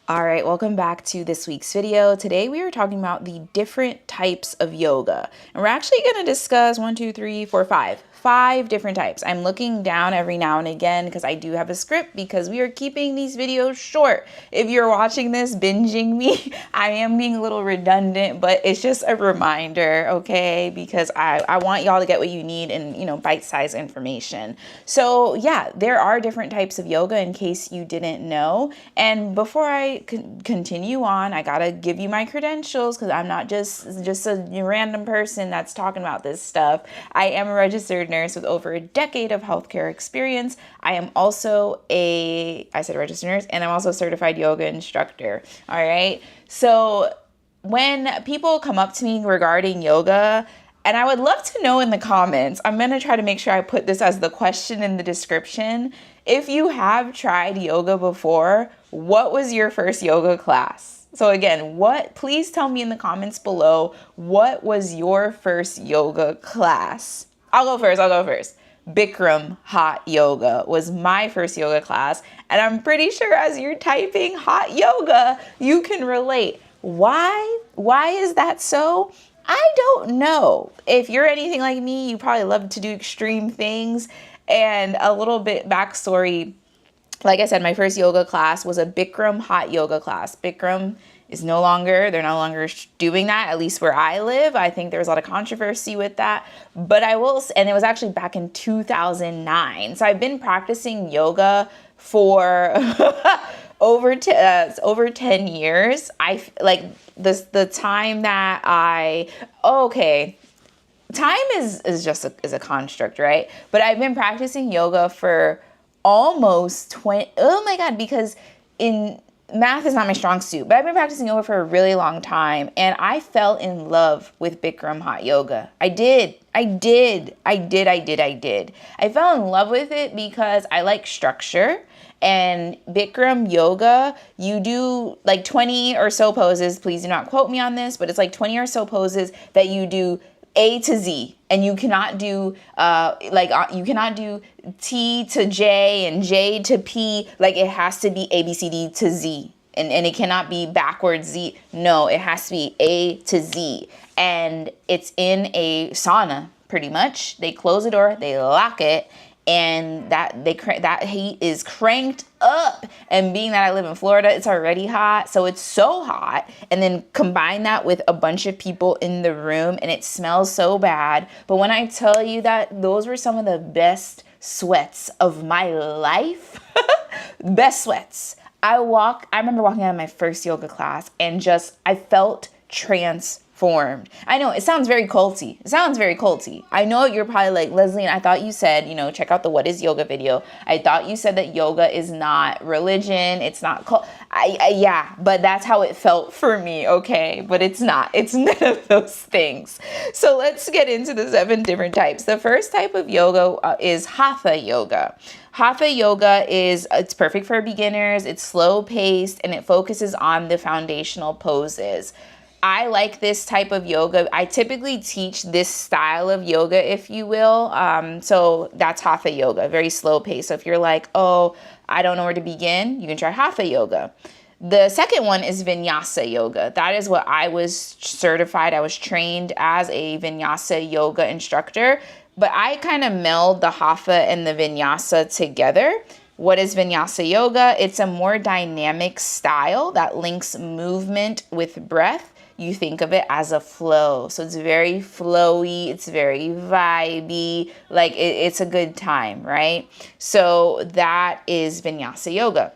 All right, welcome back to this week's video. Today we are talking about the different types of yoga. And we're actually going to discuss 5 different types. I'm looking down every now and again because I do have a script because we are keeping these videos short. If you're watching this binging me, I am being a little redundant, but it's just a reminder, okay? Because I want y'all to get what you need and, bite-sized information. So yeah, there are different types of yoga in case you didn't know. And before I continue on, I gotta give you my credentials because I'm not just a random person that's talking about this stuff. I am a registered nurse with over a decade of healthcare experience. I am also I said registered nurse, and I'm also a certified yoga instructor. All right. So when people come up to me regarding yoga, and I would love to know in the comments, I'm going to try to make sure I put this as the question in the description. If you have tried yoga before, what was your first yoga class? So again, please tell me in the comments below, what was your first yoga class? I'll go first. Bikram hot yoga was my first yoga class. And I'm pretty sure as you're typing hot yoga, you can relate. Why? Why is that so? I don't know. If you're anything like me, you probably love to do extreme things. And a little bit backstory, like I said, my first yoga class was a Bikram hot yoga class. Bikram they're no longer doing that, at least where I live. I think there was a lot of controversy with that, but and it was actually back in 2009. So I've been practicing yoga for over 10 years. I like the time that time is just a construct, right? But I've been practicing yoga for almost 20. Oh my God, because math is not my strong suit, but I've been practicing yoga for a really long time, and I fell in love with Bikram hot yoga. I did. I fell in love with it because I like structure. And Bikram yoga, you do like 20 or so poses. Please do not quote me on this, but it's like 20 or so poses that you do A to Z, and you cannot do T to J and J to P. Like it has to be A, B, C, D to Z, and it cannot be backwards Z. No, it has to be A to Z, and it's in a sauna pretty much. They close the door, they lock it, and that heat is cranked up. And being that I live in Florida, it's already hot, so it's so hot. And then combine that with a bunch of people in the room, and it smells so bad. But when I tell you that those were some of the best sweats of my life, best sweats. I remember walking out of my first yoga class and I felt transformed. I know it sounds very culty. I know you're probably like, Lesline, I thought you said, check out the What is Yoga video. I thought you said that yoga is not religion. It's not cult. Yeah, but that's how it felt for me. Okay. But it's not, it's none of those things. So let's get into the 7 different types. The first type of yoga is Hatha yoga. Hatha yoga it's perfect for beginners. It's slow paced and it focuses on the foundational poses. I like this type of yoga. I typically teach this style of yoga, if you will. So that's Hatha yoga, very slow pace. So if you're like, oh, I don't know where to begin, you can try Hatha yoga. The second one is Vinyasa yoga. That is what I was certified. I was trained as a Vinyasa yoga instructor, but I kind of meld the Hatha and the Vinyasa together. What is Vinyasa yoga? It's a more dynamic style that links movement with breath. You think of it as a flow. So it's very flowy, it's very vibey, like it's a good time, right? So that is Vinyasa yoga.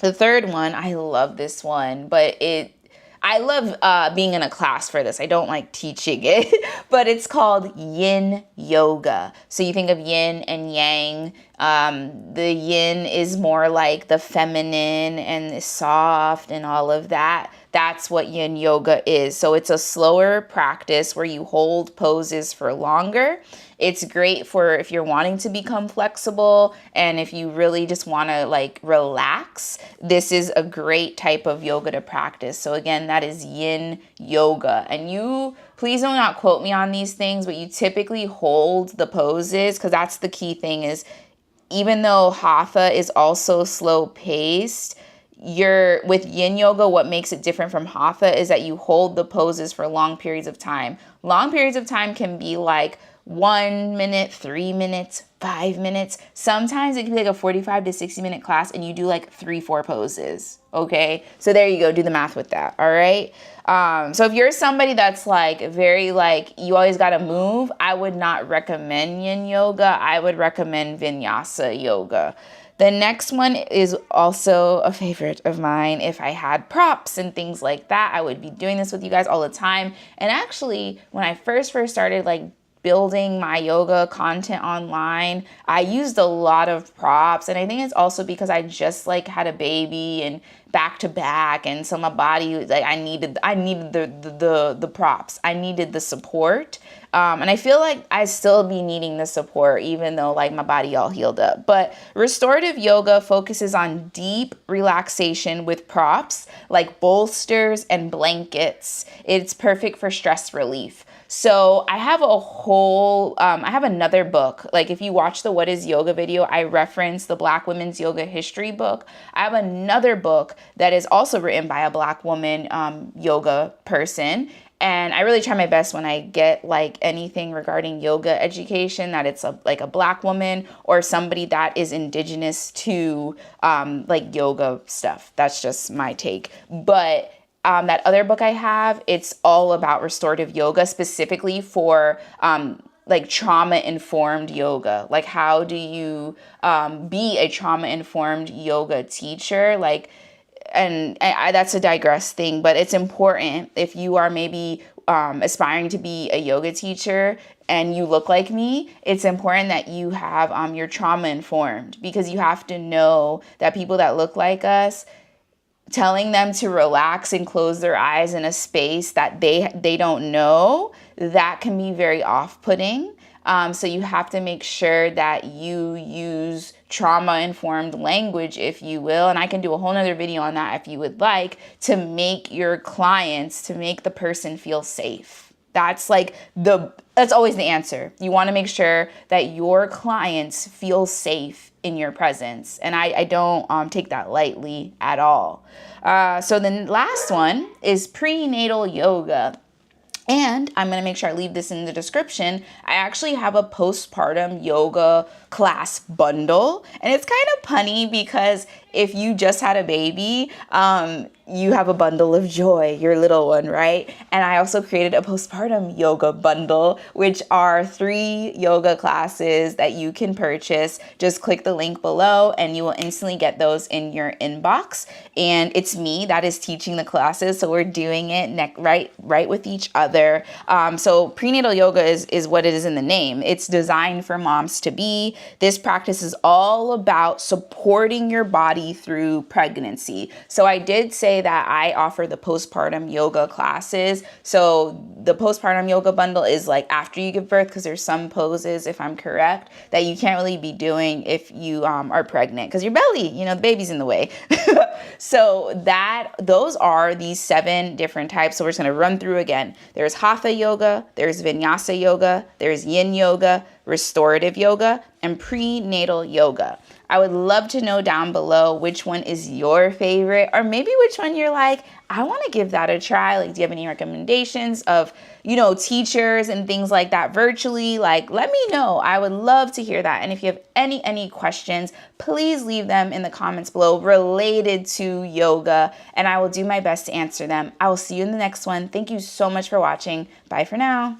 The third one, I love this one, but I love being in a class for this. I don't like teaching it, but it's called yin yoga. So you think of yin and yang. The yin is more like the feminine and the soft and all of that. That's what yin yoga is. So it's a slower practice where you hold poses for longer. It's great for if you're wanting to become flexible and if you really just want to like relax. This is a great type of yoga to practice. So again, that is yin yoga. And please do not quote me on these things, but you typically hold the poses because that's the key thing is even though Hatha is also slow paced, with yin yoga, what makes it different from hatha is that you hold the poses for long periods of time. Long periods of time can be like 1 minute, 3 minutes, 5 minutes. Sometimes it can be like a 45 to 60-minute class and you do like 3-4 poses. Okay. So there you go. Do the math with that. All right. So if you're somebody that's like very like, you always got to move, I would not recommend yin yoga. I would recommend vinyasa yoga. The next one is also a favorite of mine. If I had props and things like that, I would be doing this with you guys all the time. And actually, when I first started like building my yoga content online, I used a lot of props. And I think it's also because I just like had a baby and back to back, and so my body, like I needed the props. I needed the support. And I feel like I still be needing the support even though like my body all healed up. But restorative yoga focuses on deep relaxation with props like bolsters and blankets. It's perfect for stress relief. So I have I have another book. Like if you watch the What is Yoga video, I reference the Black Women's Yoga History book. I have another book that is also written by a Black woman yoga person. And I really try my best when I get like anything regarding yoga education that it's like a Black woman or somebody that is indigenous to like yoga stuff. That's just my take. But that other book I have, it's all about restorative yoga, specifically for like trauma-informed yoga. Like how do you be a trauma-informed yoga teacher? Like, and that's a digress thing, but it's important if you are maybe aspiring to be a yoga teacher and you look like me, it's important that you have your trauma informed, because you have to know that people that look like us, telling them to relax and close their eyes in a space that they don't know, that can be very off-putting. So you have to make sure that you use trauma-informed language, if you will. And I can do a whole nother video on that if you would like, to make your clients, to make the person feel safe. That's always the answer. You want to make sure that your clients feel safe in your presence. And I don't take that lightly at all. So the last one is prenatal yoga. And I'm going to make sure I leave this in the description. I actually have a postpartum yoga class bundle. And it's kind of punny because if you just had a baby, you have a bundle of joy, your little one, right? And I also created a postpartum yoga bundle, which are 3 yoga classes that you can purchase. Just click the link below and you will instantly get those in your inbox. And it's me that is teaching the classes. So we're doing it right with each other. So prenatal yoga is what it is in the name. It's designed for moms to be. This practice is all about supporting your body through pregnancy. So I did say that I offer the postpartum yoga classes. So the postpartum yoga bundle is like after you give birth, because there's some poses, if I'm correct, that you can't really be doing if you are pregnant, because your belly, the baby's in the way. So those are these 7 different types. So we're just going to run through again. There's hatha yoga, there's vinyasa yoga, there's yin yoga, restorative yoga, and prenatal yoga. I would love to know down below which one is your favorite, or maybe which one you're like, I want to give that a try. Like, do you have any recommendations of, teachers and things like that virtually? Like, let me know. I would love to hear that. And if you have any questions, please leave them in the comments below related to yoga, and I will do my best to answer them. I will see you in the next one. Thank you so much for watching. Bye for now.